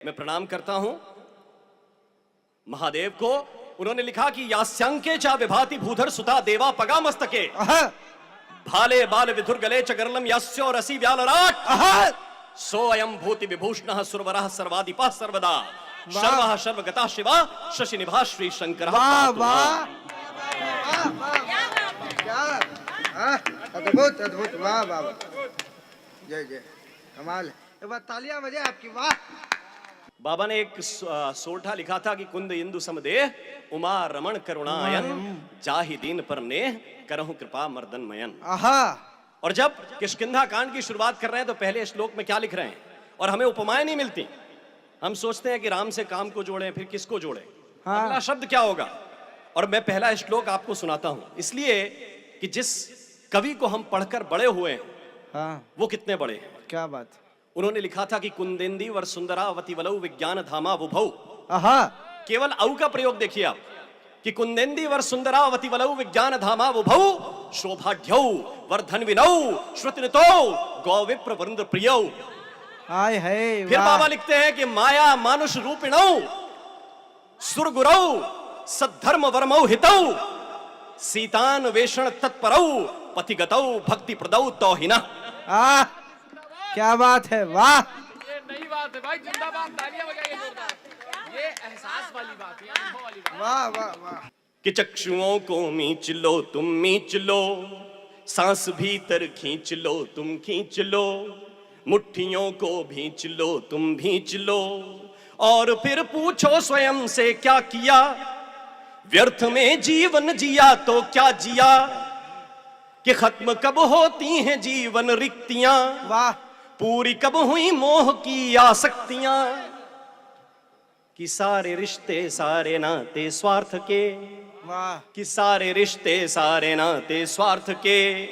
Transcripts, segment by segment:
मैं प्रणाम करता हूं महादेव को। उन्होंने लिखा कि यास्यांके चा विभाति भूधर सुता देवा पगा मस्तके भाले बाल विधुर गले च गरलम यास्यो रसी व्यालराट सो अयम भूति विभूषणः सुरवरः सर्वाधिपः सर्वदा सर्वः सर्वगता शिवा शशि निभा श्री शंकर। अद्भुत अद्भुत, वाह वाह, जय जय, कमाल है। एक बार तालियां बजाए आपकी, वाह। बाबा ने एक सोल्ठा लिखा था कि कुंद इंदु समदेह उमा रमण करुणायन जाहि दीन पर नेह करहु कृपा मर्दन मयन। और जब किष्किंधा कांड की शुरुआत कर रहे हैं तो पहले श्लोक में क्या लिख रहे हैं, और हमें उपमाएं नहीं मिलती। हम सोचते हैं कि राम से काम को जोड़ें, फिर किसको जोड़ें, अगला शब्द क्या होगा। और मैं पहला श्लोक आपको सुनाता हूं इसलिए कि जिस कवि को हम पढ़कर बड़े हुए हैं वो कितने बड़े हैं। क्या बात। उन्होंने लिखा था कि कुंदेंदी वर सुंदरावती वलौ विज्ञान धामा बुभौ। केवल औ का प्रयोग देखिए आप कि कुंदेंदी वर सुंदरावती वलौ विज्ञान धामा बुभौ शोभाढ्यौ वर्धन विनौ श्रुतिनतो गौ विप्र वृंद प्रियौ। हाय है। फिर बाबा लिखते हैं कि माया मानुष रूपिणौ सुरगुरौ सद्धर्म वर्मौ हितौ सीतान वेषण तत्परौ पथिगतौ भक्ति प्रदौ तौहिना। क्या बात है, वाह। ये नई बात है भाई, जिंदाबाद, तालियां बजाइए जोरदार। ये एहसास वाली बात है, अनुभव वाली बात। वाह वाह वाह। कि चक्षुओं को मींच लो तुम मींच लो, सांस भीतर खींच लो तुम खींच लो, मुट्ठियों को भींच लो तुम भींच लो, और फिर पूछो स्वयं से क्या किया, व्यर्थ में जीवन जिया तो क्या जिया, कि खत्म कब होती हैं जीवन रिक्तियां, वाह। पूरी कब हुई मोह की आसक्तियां, कि सारे रिश्ते सारे नाते स्वार्थ के, वाह। कि सारे रिश्ते सारे नाते स्वार्थ के,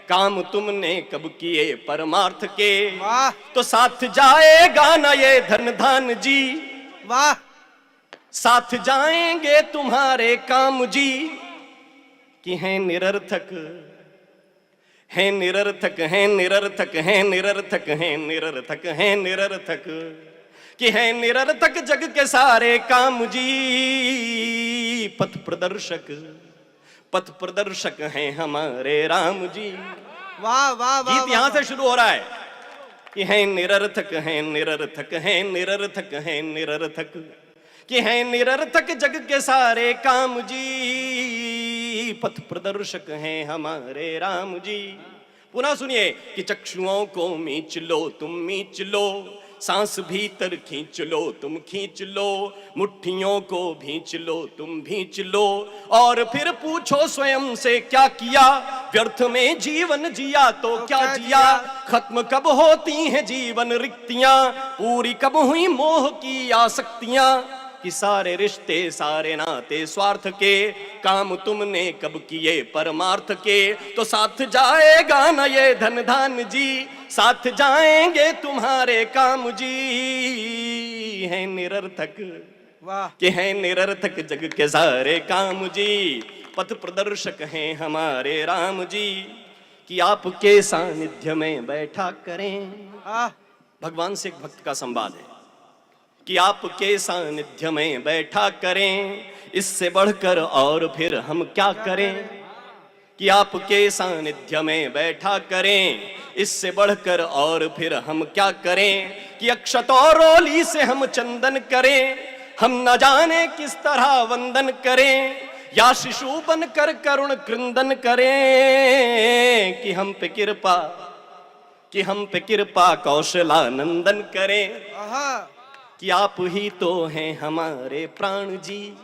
काम तुमने कब किए परमार्थ के, वाह। तो साथ जाएगा ना ये धन धान जी, वाह। साथ जाएंगे तुम्हारे काम जी, कि हैं निरर्थक हैं निरर्थक हैं निरर्थक हैं निरर्थक हैं निरर्थक हैं निरर्थक, कि हैं निरर्थक जग के सारे काम जी, पथ प्रदर्शक हैं हमारे राम जी। वाह वाह वाह। गीत यहां से शुरू हो रहा है कि हैं निरर्थक हैं निरर्थक हैं निरर्थक हैं निरर्थक, कि हैं निरर्थक जग के सारे काम जी, पथ प्रदर्शक हैं हमारे राम जी। पुनः सुनिए कि चक्षुओं को मींच लो तुम मींच लो, सांस भीतर खींच लो तुम खींच लो, मुट्ठियों को भींच लो तुम भींच लो, और फिर पूछो स्वयं से क्या किया, व्यर्थ में जीवन जिया तो क्या जिया, खत्म कब होती हैं जीवन रिक्तियां, पूरी कब हुई मोह की आसक्तियां, कि सारे रिश्ते सारे नाते स्वार्थ के, काम तुमने कब किए परमार्थ के, तो साथ जाएगा ना ये धन धान जी, साथ जाएंगे तुम्हारे काम जी, हैं निरर्थक, वाह। कि हैं निरर्थक जग के सारे काम जी, पथ प्रदर्शक हैं हमारे राम जी, कि आपके सानिध्य में बैठा करें। भगवान से एक भक्त का संवाद है कि आपके सानिध्य में बैठा करें, इससे बढ़कर और फिर हम क्या करें, कि आपके सानिध्य में बैठा करें, इससे बढ़कर और फिर हम क्या करें, कि अक्षत और रोली से हम चंदन करें, हम न जाने किस तरह वंदन करें, या शिशु बनकर करुण क्रंदन करें, कि हम पे कृपा कौशलानंदन करें, कि आप ही तो हैं हमारे प्राण जी,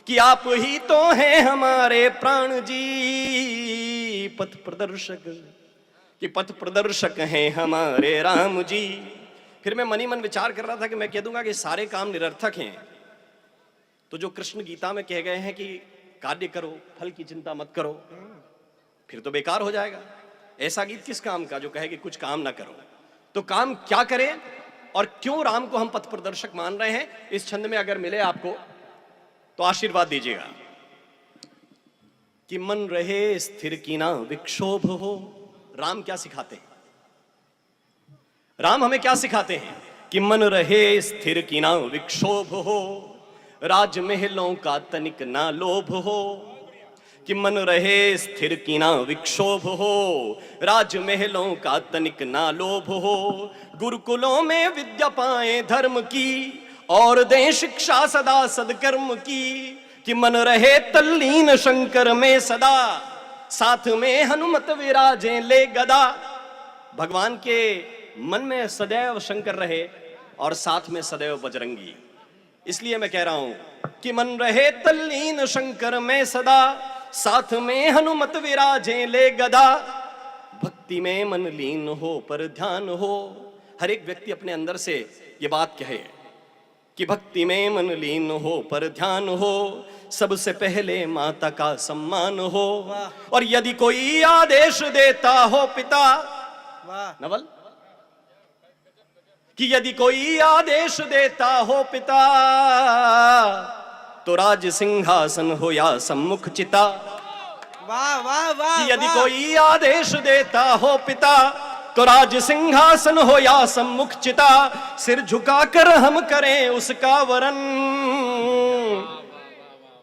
कि आप ही तो हैं हमारे प्राण जी, पथ प्रदर्शक, कि पथ प्रदर्शक हैं हमारे राम जी। फिर मैं मनी मन विचार कर रहा था कि मैं कह दूंगा कि सारे काम निरर्थक हैं, तो जो कृष्ण गीता में कह गए हैं कि कार्य करो फल की चिंता मत करो, फिर तो बेकार हो जाएगा। ऐसा गीत किस काम का जो कहे कि कुछ काम ना करो। तो काम क्या करें और क्यों राम को हम पथ प्रदर्शक मान रहे हैं, इस छंद में अगर मिले आपको तो आशीर्वाद दीजिएगा। कि मन रहे स्थिर की ना विक्षोभ हो। राम क्या सिखाते हैं, राम हमें क्या सिखाते हैं कि मन रहे स्थिर की ना विक्षोभ हो, राजमहलों का तनिक ना लोभ हो। कि मन रहे स्थिर की ना विक्षोभ हो, राजमहलों का तनिक ना लोभ हो। गुरुकुलों में विद्या पाए धर्म की, और दें शिक्षा सदा सदकर्म की। कि मन रहे तल्लीन शंकर में सदा, साथ में हनुमत विराजे ले गदा। भगवान के मन में सदैव शंकर रहे और साथ में सदैव बजरंगी। इसलिए मैं कह रहा हूं कि मन रहे तल्लीन शंकर में सदा, साथ में हनुमत विराजे ले गदा। भक्ति में मन लीन हो पर ध्यान हो। हर एक व्यक्ति अपने अंदर से ये बात कहे कि भक्ति में मन लीन हो पर ध्यान हो, सबसे पहले माता का सम्मान हो। और यदि कोई आदेश देता हो पिता, नवल, कि यदि कोई आदेश देता हो पिता, तो राज सिंहासन हो या सम्मुख चिता। वाह वाह वाह। कि यदि कोई आदेश देता हो पिता, तो राज सिंहासन हो या सम्मुख चिता। सिर झुकाकर हम करें उसका वरन,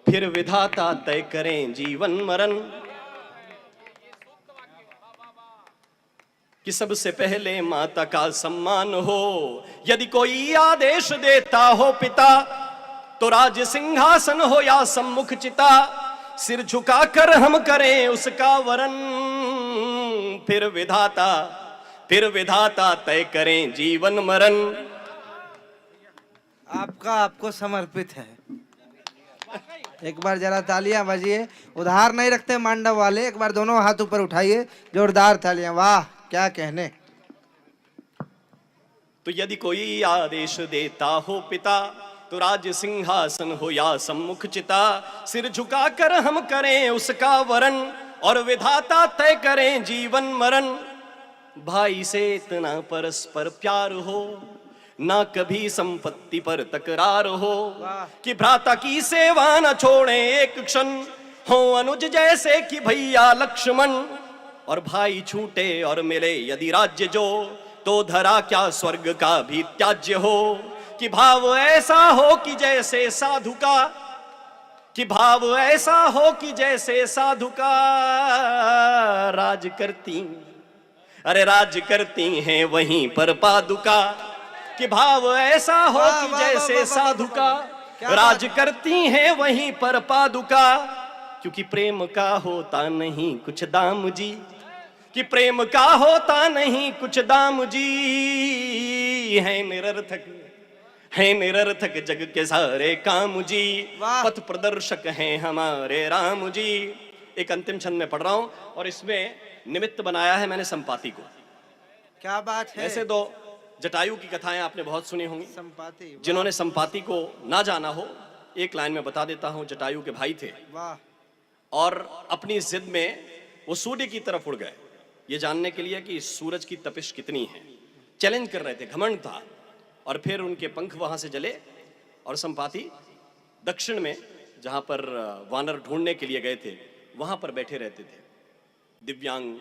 फिर विधाता तय करें जीवन मरण। कि सबसे पहले माता का सम्मान हो। यदि कोई आदेश देता हो पिता, तो राज सिंहासन हो या सम्मुख चिता। सिर झुकाकर हम करें उसका वरन, फिर विधाता तय करें जीवन मरण। आपको समर्पित है। एक बार जरा तालियां बजिए। उधार नहीं रखते मांडव वाले, एक बार दोनों हाथ ऊपर उठाइए, जोरदार तालियां। वाह क्या कहने। तो यदि कोई आदेश देता हो पिता, तो राज सिंहासन हो या सम्मुख चिता। सिर झुकाकर हम करें उसका वरन, और विधाता तय करें जीवन मरण। भाई से इतना परस्पर प्यार हो, ना कभी संपत्ति पर तकरार हो। कि भ्राता की सेवा न छोड़े एक क्षण, हो अनुज जैसे कि भैया लक्ष्मण। और भाई छूटे और मिले यदि राज्य जो, तो धरा क्या स्वर्ग का भी त्याज्य हो। कि भाव ऐसा हो कि जैसे साधु का, कि भाव ऐसा हो कि जैसे साधु का राज करती हैं वहीं पर पादुका। कि भाव ऐसा हो कि जैसे साधु का राज करती हैं वहीं पर पादुका। क्योंकि प्रेम का होता नहीं कुछ दाम जी, कि प्रेम का होता नहीं कुछ दाम जी। है निरर्थक जग के सारे काम जी, पथ प्रदर्शक हैं हमारे राम जी। एक अंतिम छंद में पढ़ रहा हूं, और इसमें निमित्त बनाया है मैंने संपाति को। क्या बात है। ऐसे तो जटायु की कथाएं आपने बहुत सुनी होंगी। संपाति, जिन्होंने संपाति को ना जाना हो, एक लाइन में बता देता हूं। जटायु के भाई थे, वाह। और अपनी जिद में वो सूर्य की तरफ उड़ गए, ये जानने के लिए कि सूरज की तपिश कितनी है। चैलेंज कर रहे थे, घमंड था। और फिर उनके पंख वहां से जले, और संपाति दक्षिण में जहां पर वानर ढूंढने के लिए गए थे, वहां पर बैठे रहते थे, दिव्यांग,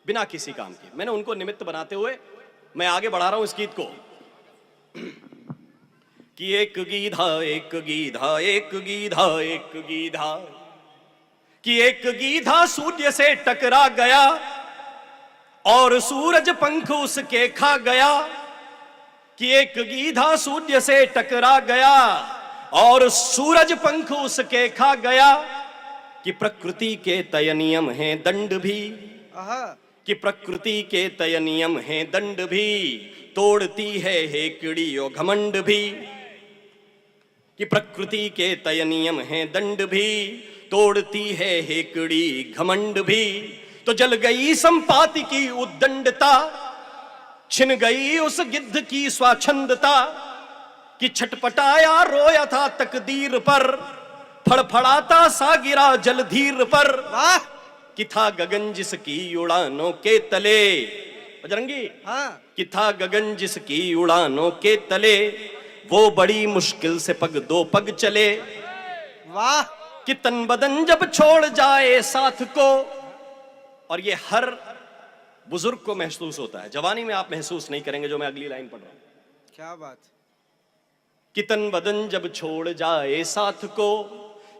बिना किसी काम के। मैंने उनको निमित्त बनाते हुए मैं आगे बढ़ा रहा हूं इस गीत को। कि एक गीधा एक गीधा एक गीधा एक गीधा, कि एक गीधा सूर्य से टकरा गया, और सूरज पंख उसके खा गया। कि एक गीधा सूर्य से टकरा गया, और सूरज पंख उसके खा गया। कि प्रकृति के तय नियम हैं दंड भी, कि प्रकृति के तय नियम हैं दंड भी, तोड़ती है हेकड़ी और घमंड भी। कि प्रकृति के तय नियम हैं दंड भी, तोड़ती है हेकड़ी घमंड भी। तो जल गई संपाति की उद्दंडता, छिन गई उस गिद्ध की स्वाच्छंदता। कि छटपटाया रोया था तकदीर पर, फड़फड़ाता सा गिरा जलधीर पर। कि था गगन जिसकी उड़ानों के तले, बजरंगी, कि था गगन जिसकी उड़ानों के तले, वो बड़ी मुश्किल से पग दो पग चले। वाह। कि तन बदन जब छोड़ जाए साथ को, और ये हर बुजुर्ग को महसूस होता है। जवानी में आप महसूस नहीं करेंगे जो मैं अगली लाइन पढ़ रहा हूं। क्या बात। कि तन बदन जब छोड़ जाए साथ को,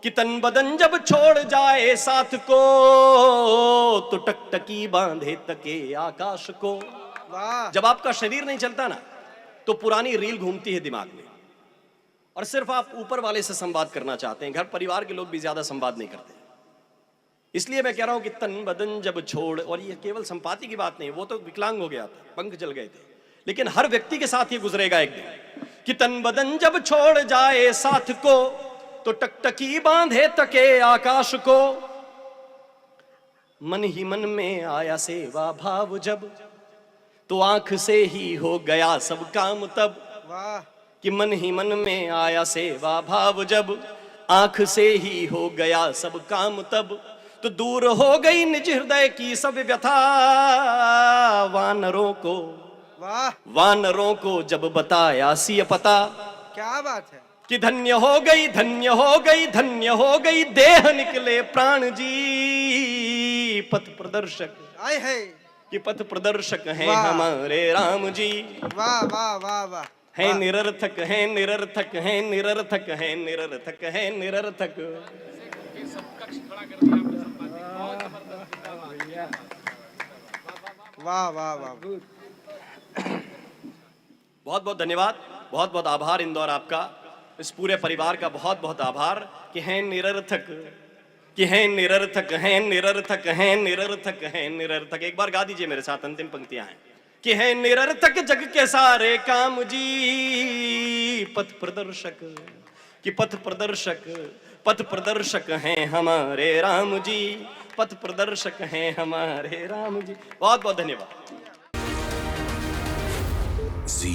कि तन बदन जब छोड़ जाए साथ को, तो टकटकी बांधे तके आकाश को। वाह जब आपका शरीर नहीं चलता ना, तो पुरानी रील घूमती है दिमाग में, और सिर्फ आप ऊपर वाले से संवाद करना चाहते हैं। घर परिवार के लोग भी ज्यादा संवाद नहीं करते। इसलिए मैं कह रहा हूं कि तन बदन जब छोड़, और ये केवल संपाति की बात नहीं, वो तो विकलांग हो गया था, पंख जल गए थे, लेकिन हर व्यक्ति के साथ ये गुजरेगा एक दिन कि तन बदन जब छोड़ जाए साथ को, तो टकटकी बांधे तके आकाश को। मन ही मन में आया सेवा भाव जब, तो आंख से ही हो गया सब काम तब। वाह कि मन ही मन में आया सेवा भाव जब, आंख से ही हो गया सब काम तब। तो दूर हो गई निज हृदय की सब व्यथा, वानरों को, वाह वानरों को जब बताया सिय पता। क्या बात है। कि धन्य हो गई, धन्य हो गई, धन्य हो गई देह निकले प्राण जी। पथ प्रदर्शक आए है। कि पथ प्रदर्शक हैं वाह। हमारे राम जी। वाह वाह वाह वाह। है निरर्थक, है निरर्थक, है निरर्थक, है निरर्थक, है निरर्थक। ये सब कक्ष खड़ा कर दिया आपने संपाति। बहुत जबरदस्त। वाह वाह वाह। बहुत बहुत धन्यवाद, बहुत बहुत आभार इंदौर आपका, इस पूरे परिवार का बहुत बहुत आभार। कि हैं निरर्थक, कि हैं निरर्थक, हैं निरर्थक, हैं निरर्थक, हैं निरर्थक। एक बार गा दीजिए मेरे साथ, अंतिम पंक्तियां हैं। कि हैं निरर्थक जग के सारे काम जी। पथ प्रदर्शक, कि पथ प्रदर्शक, पथ प्रदर्शक हैं हमारे राम जी। पथ प्रदर्शक हैं हमारे राम जी। बहुत बहुत धन्यवाद। जी